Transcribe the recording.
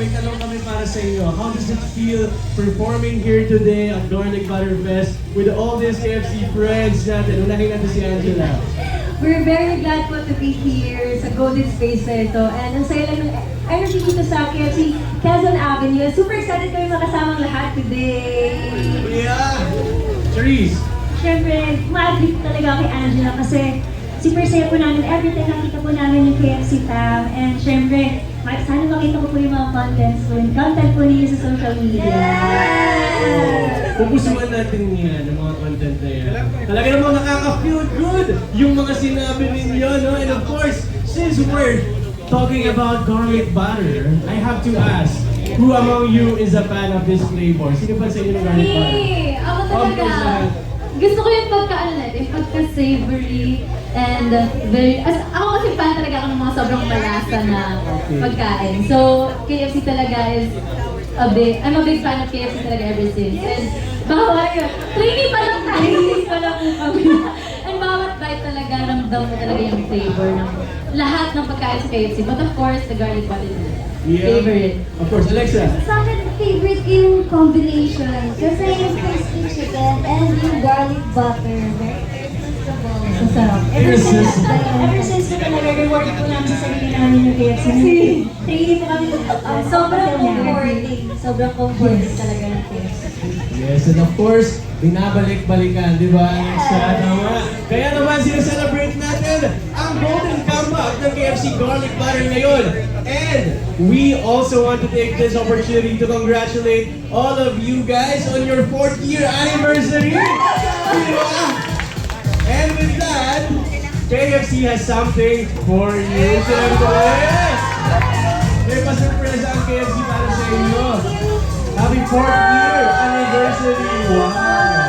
may tanong kami para sa inyo. How does it feel performing here today at Garlic Butter Fest with all these KFC friends natin? Unahin natin si Angela. We're very glad po to be here sa Golden Space na ito. And ang saya lang ng energy dito sa KFC Quezon Avenue. Super excited kami makasamang lahat today. Yeah! Charisse! Siyempre, ma-agree talaga kay Angela kasi super saya po namin every time nakita po namin yung KFC fam. And siyempre, sana makita ko po yung mga content po ninyo sa social media. Pupusuan natin yan, ang mga content na yan. Talaga namang nakaka-feel good yung mga sinabi ninyo, no? And of course, since we're talking about garlic butter, I have to ask, who among you is a fan of this flavor? Sino pa sa inyo ng garlic butter? Hey, ako talaga. Gusto ko yung pagka-ano natin, pagka-savory and very, ako kasi fan talaga ako ng mga sobrang malasa na pagkain. So, KFC talaga is I'm a big fan of KFC talaga ever since. And bawat, trainee pa lang tayo, trainee pa lang po kami. And bawat bite talaga, ramdam mo talaga yung flavor ng lahat ng pagkain sa KFC. But of course, the garlic butter is favorite. Of course, Alexa. Sa akin, favorite yung combination. Kasi yung crispy chicken and yung garlic butter. Masarap. Ever since po talaga, reward po namin sa sarili namin yung KFC. Kasi trainee po kami, sobrang comforting. Sobrang comforting talaga ng KFC. Yes, and of course, binabalik-balikan, di ba? Alexa, tama. Kaya naman, sinaselebrate natin ang golden comeback ng KFC Garlic Butter ngayon. And we also want to take this opportunity to congratulate all of you guys on your 4th year anniversary. Di ba? And with that, KFC has something for you. Siyempre, may pa-surpresa ang KFC para sa inyo. Happy 4th year anniversary! Wow!